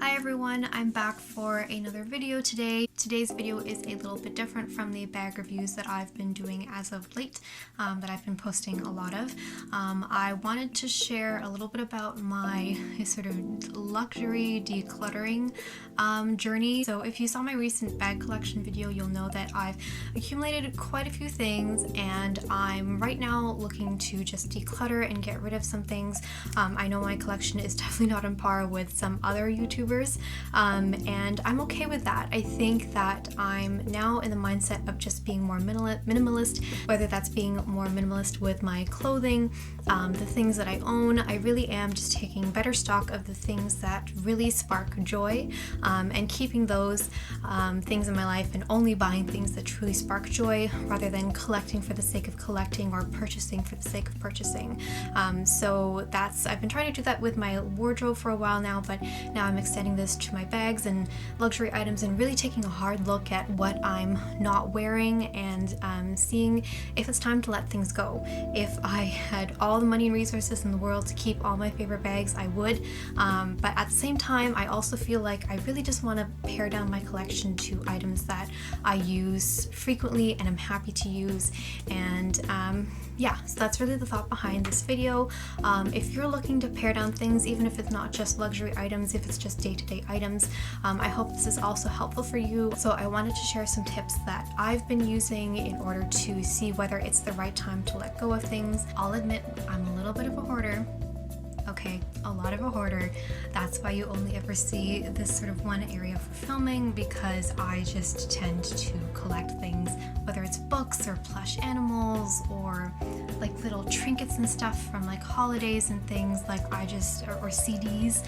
Hi everyone, I'm back for another video today. Today's video is a little bit different from the bag reviews that I've been doing as of late, that I've been posting a lot of. I wanted to share a little bit about my sort of luxury decluttering journey. So if you saw my recent bag collection video, you'll know that I've accumulated quite a few things and I'm right now looking to just declutter and get rid of some things. I know my collection is definitely not on par with some other YouTubers, and I'm okay with that. I think that I'm now in the mindset of just being more minimalist, whether that's being more minimalist with my clothing, the things that I own. I really am just taking better stock of the things that really spark joy, and keeping those things in my life and only buying things that truly spark joy rather than collecting for the sake of collecting or purchasing for the sake of purchasing. So I've been trying to do that with my wardrobe for a while now, but now I'm extending this to my bags and luxury items and really taking a hard look at what I'm not wearing and seeing if it's time to let things go. If I had all the money and resources in the world to keep all my favorite bags, I would, but at the same time I also feel like I really just want to pare down my collection to items that I use frequently and I'm happy to use. And yeah, so that's really the thought behind this video. If you're looking to pare down things, even if it's not just luxury items, if it's just day-to-day items, I hope this is also helpful for you. So I wanted to share some tips that I've been using in order to see whether it's the right time to let go of things. I'll admit I'm a little bit of a hoarder. Okay, a lot of a hoarder. That's why you only ever see this sort of one area for filming, because I just tend to collect things, whether it's books or plush animals or like little trinkets and stuff from like holidays and things, like or CDs.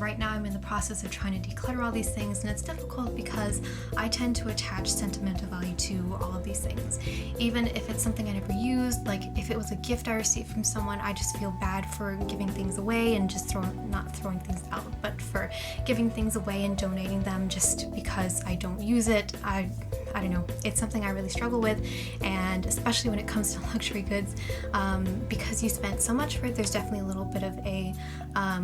Right now I'm in the process of trying to declutter all these things, and it's difficult because I tend to attach sentimental value to all of these things. Even if it's something I never used, like if it was a gift I received from someone, I just feel bad for giving things away and just not throwing things out, but for giving things away and donating them just because I don't use it. I don't know, it's something I really struggle with, and especially when it comes to luxury goods, because you spent so much for it, there's definitely a little bit of a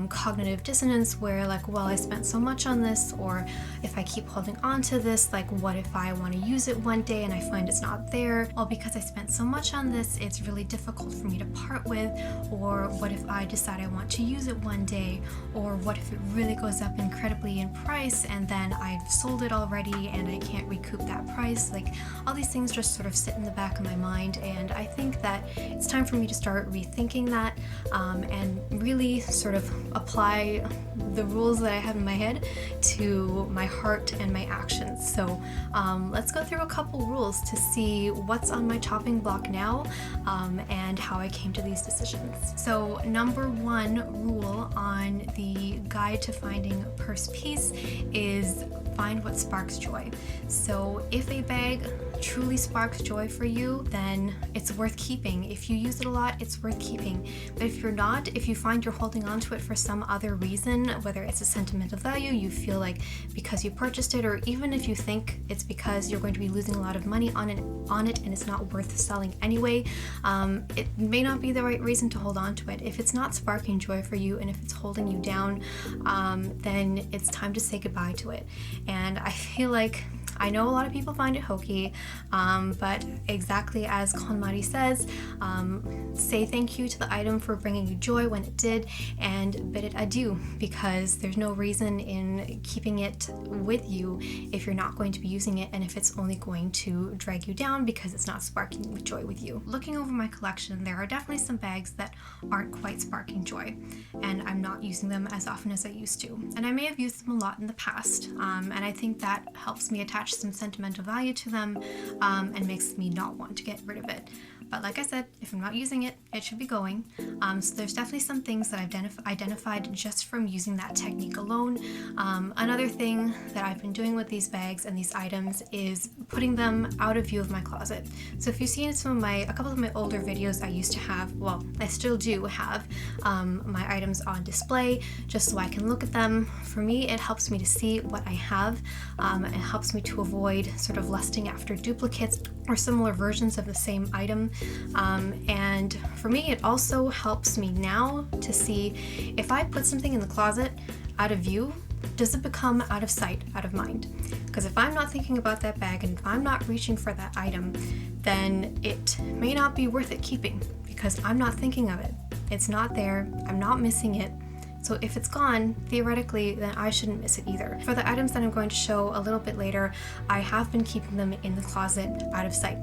cognitive dissonance where like, well, I spent so much on this, or if I keep holding on to this, like what if I want to use it one day and I find it's not there? Well, because I spent so much on this, it's really difficult for me to part with. Or what if I decide I want to use it one day? Or what if it really goes up incredibly in price and then I've sold it already and I can't recoup that price? Like all these things just sort of sit in the back of my mind, and I think that it's time for me to start rethinking that, and really sort of apply the rules that I have in my head to my heart and my actions. So let's go through a couple rules to see what's on my chopping block now, and how I came to these decisions. So number one rule on the guide to finding purse peace is find what sparks joy. So if a bag truly sparks joy for you, then it's worth keeping. If you use it a lot, it's worth keeping. But if you're not, if you find you're holding on to it for some other reason, whether it's a sentimental value, you feel like because you purchased it, or even if you think it's because you're going to be losing a lot of money on it and it's not worth selling anyway, it may not be the right reason to hold on to it. If it's not sparking joy for you and if it's holding you down, then it's time to say goodbye to it. And I feel like I know a lot of people find it hokey, but exactly as KonMari says, say thank you to the item for bringing you joy when it did, and bid it adieu, because there's no reason in keeping it with you if you're not going to be using it and if it's only going to drag you down because it's not sparking with joy with you. Looking over my collection, there are definitely some bags that aren't quite sparking joy, and I'm not using them as often as I used to. And I may have used them a lot in the past, and I think that helps me attach some sentimental value to them, and makes me not want to get rid of it. But like I said, if I'm not using it, it should be going. So there's definitely some things that I've identified just from using that technique alone. Another thing that I've been doing with these bags and these items is putting them out of view of my closet. So if you've seen a couple of my older videos, I used to have, well, I still do have my items on display just so I can look at them. For me, it helps me to see what I have. It helps me to avoid sort of lusting after duplicates or similar versions of the same item. And for me, it also helps me now to see if I put something in the closet out of view, does it become out of sight, out of mind? Because if I'm not thinking about that bag and if I'm not reaching for that item, then it may not be worth it keeping because I'm not thinking of it. It's not there, I'm not missing it. So if it's gone, theoretically, then I shouldn't miss it either. For the items that I'm going to show a little bit later, I have been keeping them in the closet out of sight.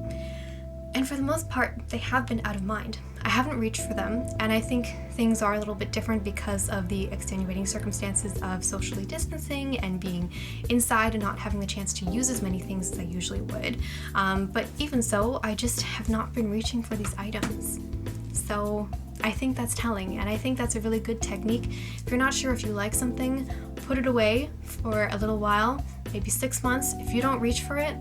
And for the most part, they have been out of mind. I haven't reached for them, and I think things are a little bit different because of the extenuating circumstances of socially distancing and being inside and not having the chance to use as many things as I usually would. But even so, I just have not been reaching for these items. So I think that's telling, and I think that's a really good technique. If you're not sure if you like something, put it away for a little while, maybe 6 months. If you don't reach for it,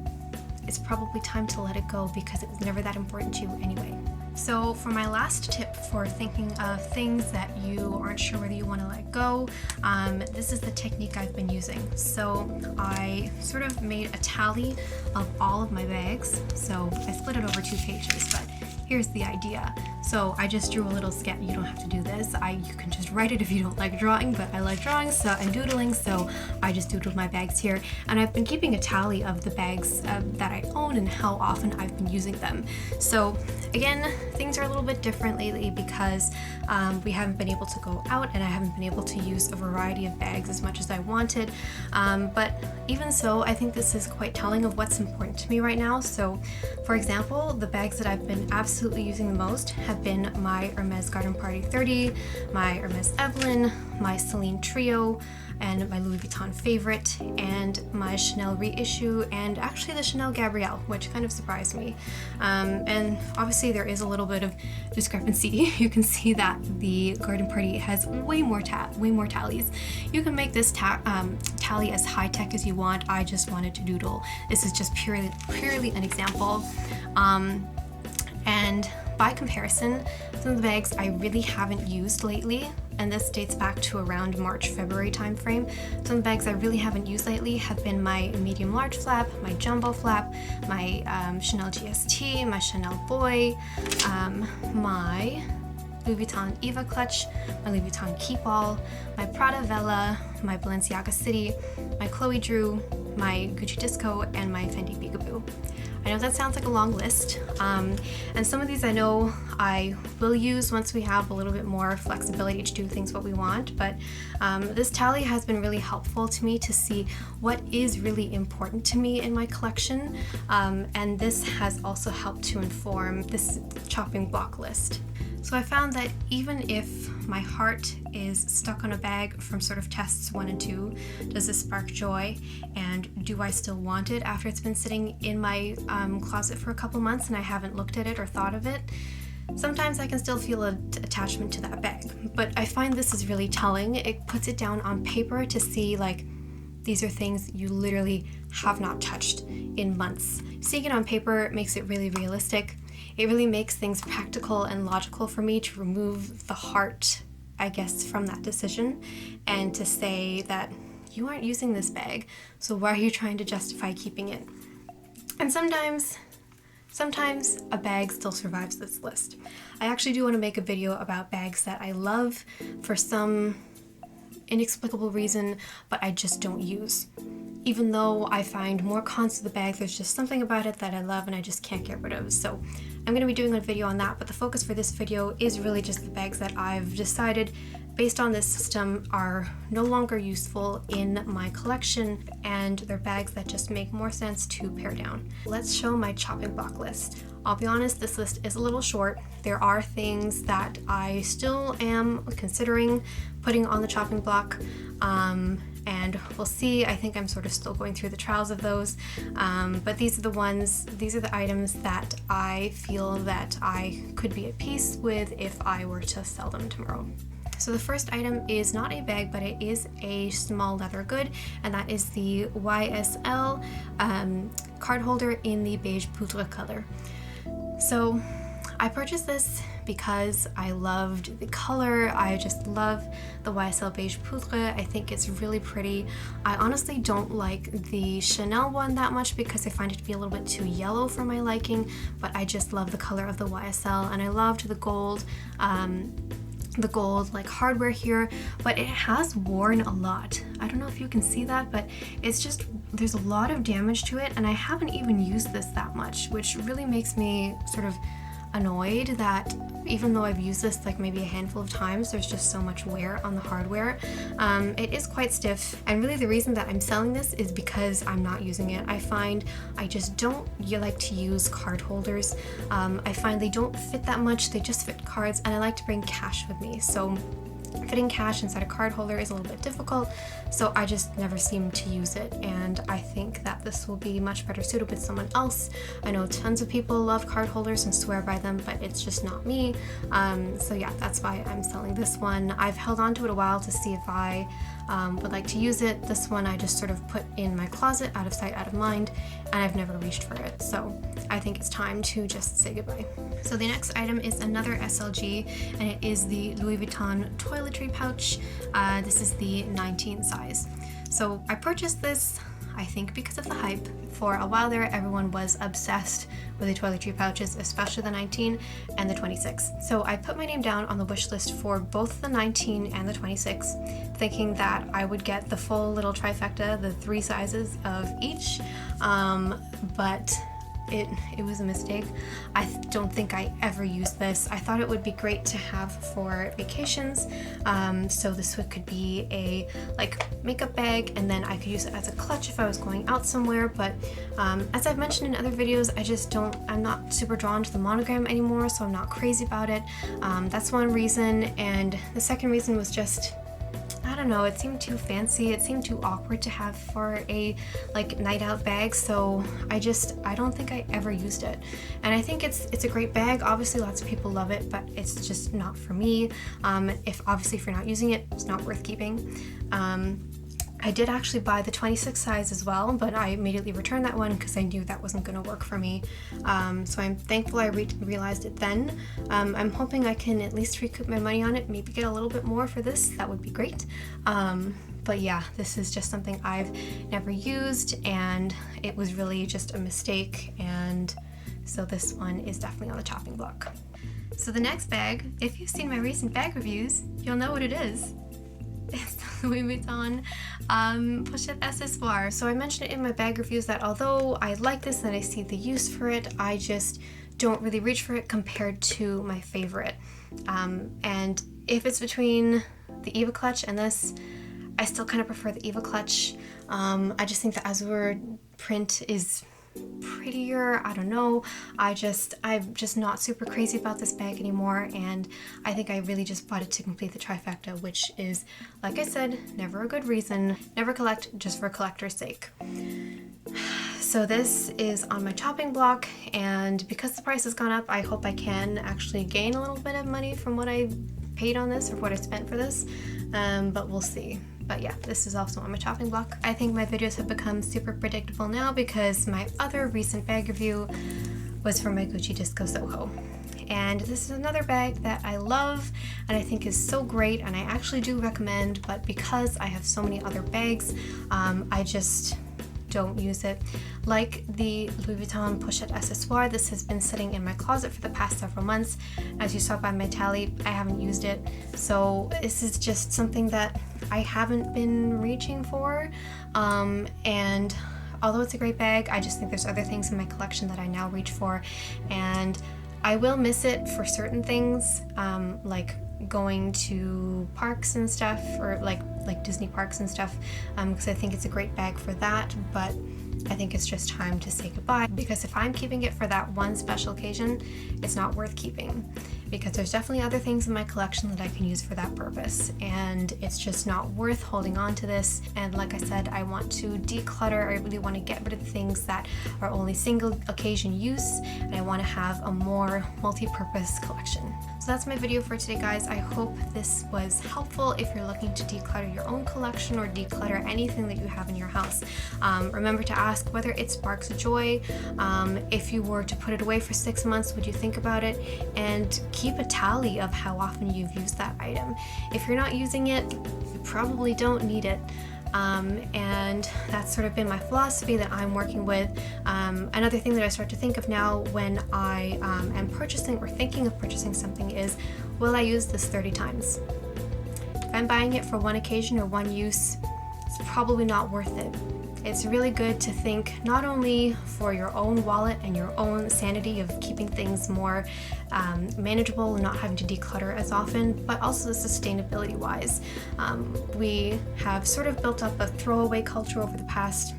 it's probably time to let it go because it was never that important to you anyway. So for my last tip for thinking of things that you aren't sure whether you want to let go, this is the technique I've been using. So I sort of made a tally of all of my bags. So I split it over 2 pages, but here's the idea. So I just drew a little sketch. You don't have to do this. You can just write it if you don't like drawing, but I like drawing and doodling, so I just doodled my bags here. And I've been keeping a tally of the bags that I own and how often I've been using them. So again, things are a little bit different lately because we haven't been able to go out and I haven't been able to use a variety of bags as much as I wanted. But even so, I think this is quite telling of what's important to me right now. So for example, the bags that I've been absolutely using the most have been my Hermes Garden Party 30, my Hermes Evelyn, my Celine Trio, and my Louis Vuitton Favorite, and my Chanel Reissue, and actually the Chanel Gabrielle, which kind of surprised me. And obviously there is a little bit of discrepancy. You can see that the Garden Party has way more tallies. You can make this tally as high tech as you want. I just wanted to doodle. This is just purely an example. And by comparison, some of the bags I really haven't used lately, and this dates back to around March, February timeframe. Some of the bags I really haven't used lately have been my medium large flap, my jumbo flap, my Chanel GST, my Chanel Boy, my Louis Vuitton Eva clutch, my Louis Vuitton Keepall, my Prada Vella, my Balenciaga City, my Chloe Drew, my Gucci Disco, and my Fendi Peekaboo. I know that sounds like a long list, and some of these I know I will use once we have a little bit more flexibility to do things what we want, but this tally has been really helpful to me to see what is really important to me in my collection, and this has also helped to inform this chopping block list. So I found that even if my heart is stuck on a bag from sort of tests 1 and 2, does this spark joy, and do I still want it after it's been sitting in my closet for a couple months and I haven't looked at it or thought of it? Sometimes I can still feel an attachment to that bag, but I find this is really telling. It puts it down on paper to see, like, these are things you literally have not touched in months. Seeing it on paper makes it really realistic. It really makes things practical and logical for me to remove the heart, I guess, from that decision and to say that you aren't using this bag, so why are you trying to justify keeping it? And sometimes a bag still survives this list. I actually do want to make a video about bags that I love for some inexplicable reason, but I just don't use. Even though I find more cons to the bag, there's just something about it that I love and I just can't get rid of. So I'm going to be doing a video on that, but the focus for this video is really just the bags that I've decided, based on this system, are no longer useful in my collection, and they're bags that just make more sense to pare down. Let's show my chopping block list. I'll be honest, this list is a little short. There are things that I still am considering putting on the chopping block, and we'll see. I think I'm sort of still going through the trials of those, but these are the items that I feel that I could be at peace with if I were to sell them tomorrow. So the first item is not a bag, but it is a small leather good, and that is the YSL Cardholder in the beige poudre color. So I purchased this because I loved the color. I just love the YSL beige poudre. I think it's really pretty. I honestly don't like the Chanel one that much because I find it to be a little bit too yellow for my liking, but I just love the color of the YSL, and I loved the gold the gold like hardware here, but it has worn a lot. I don't know if you can see that, but it's just, there's a lot of damage to it, and I haven't even used this that much, which really makes me sort of annoyed that even though I've used this like maybe a handful of times, there's just so much wear on the hardware. It is quite stiff, and really the reason that I'm selling this is because I'm not using it. I find I just don't like to use card holders. I find they don't fit that much, they just fit cards, and I like to bring cash with me. So fitting cash inside a card holder is a little bit difficult, so I just never seem to use it, and I think that this will be much better suited with someone else. I know tons of people love card holders and swear by them, but it's just not me. So yeah, that's why I'm selling this one. I've held on to it a while to see if I would like to use it. This one I just sort of put in my closet, out of sight, out of mind, and I've never reached for it. So I think it's time to just say goodbye. So the next item is another SLG, and it is the Louis Vuitton Toiletry pouch. This is the 19 size. So I purchased this, I think because of the hype. For a while there, everyone was obsessed with the toiletry pouches, especially the 19 and the 26. So I put my name down on the wish list for both the 19 and the 26, thinking that I would get the full little trifecta, the 3 sizes of each, but it was a mistake. I don't think I ever used this. I thought it would be great to have for vacations, so this could be a like makeup bag, and then I could use it as a clutch if I was going out somewhere. But as I've mentioned in other videos, I'm not super drawn to the monogram anymore, so I'm not crazy about it. That's one reason, and the second reason was just, I don't know, it seemed too fancy, it seemed too awkward to have for a like night out bag, so I don't think I ever used it. And I think it's a great bag. Obviously lots of people love it, but it's just not for me. If you're not using it, it's not worth keeping. I did actually buy the 26 size as well, but I immediately returned that one because I knew that wasn't going to work for me. So I'm thankful I realized it then. I'm hoping I can at least recoup my money on it, maybe get a little bit more for this. That would be great. But yeah, this is just something I've never used, and it was really just a mistake, and so this one is definitely on the chopping block. So the next bag, if you've seen my recent bag reviews, you'll know what it is. It's the Louis Vuitton Pochette Accessoires. So I mentioned it in my bag reviews that although I like this and I see the use for it, I just don't really reach for it compared to my favorite. And if it's between the Eva clutch and this, I still kind of prefer the Eva clutch. I just think the Azure print is prettier. I don't know. I'm just not super crazy about this bag anymore, and I think I really just bought it to complete the trifecta, which is, like I said, never a good reason. Never collect just for collector's sake. So this is on my chopping block, and because the price has gone up, I hope I can actually gain a little bit of money from what I paid on this or what I spent for this, but we'll see. But yeah, this is also on my chopping block. I think my videos have become super predictable now because my other recent bag review was for my Gucci Disco Soho. And this is another bag that I love and I think is so great, and I actually do recommend, but because I have so many other bags, I just don't use it. Like the Louis Vuitton Pochette Accessoire, this has been sitting in my closet for the past several months. As you saw by my tally, I haven't used it. So this is just something that I haven't been reaching for. And although it's a great bag, I just think there's other things in my collection that I now reach for. And I will miss it for certain things, like going to parks and stuff, or like Disney parks and stuff, because I think it's a great bag for that, but I think it's just time to say goodbye, because if I'm keeping it for that one special occasion, it's not worth keeping, because there's definitely other things in my collection that I can use for that purpose, and it's just not worth holding on to this. And like I said, I want to declutter. I really want to get rid of the things that are only single occasion use, and I want to have a more multi-purpose collection. So that's my video for today, guys. I hope this was helpful if you're looking to declutter your own collection or declutter anything that you have in your house. Remember to ask whether it sparks joy. If you were to put it away for 6 months, would you think about it? And keep a tally of how often you've used that item. If you're not using it, you probably don't need it. And that's sort of been my philosophy that I'm working with. Another thing that I start to think of now when I am purchasing or thinking of purchasing something is, will I use this 30 times? If I'm buying it for one occasion or one use, it's probably not worth it. It's really good to think not only for your own wallet and your own sanity of keeping things more manageable and not having to declutter as often, but also sustainability wise. We have sort of built up a throwaway culture over the past,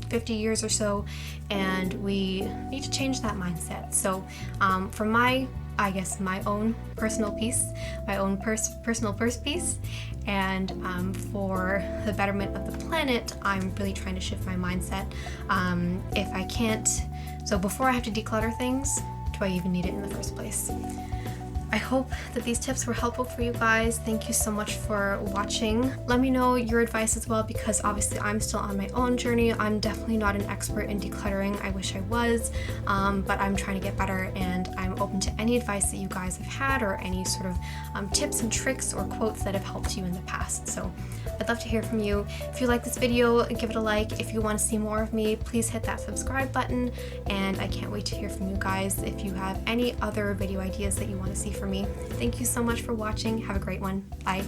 50 years or so, and we need to change that mindset. So for my own personal piece, my own personal purse piece, and for the betterment of the planet, I'm really trying to shift my mindset. If I can't, so before I have to declutter things, do I even need it in the first place? I hope that these tips were helpful for you guys. Thank you so much for watching. Let me know your advice as well, because obviously I'm still on my own journey. I'm definitely not an expert in decluttering. I wish I was, but I'm trying to get better, and I'm open to any advice that you guys have had or any sort of tips and tricks or quotes that have helped you in the past. So I'd love to hear from you. If you like this video, give it a like. If you want to see more of me, please hit that subscribe button, and I can't wait to hear from you guys. If you have any other video ideas that you want to see from me. Thank you so much for watching. Have a great one. Bye.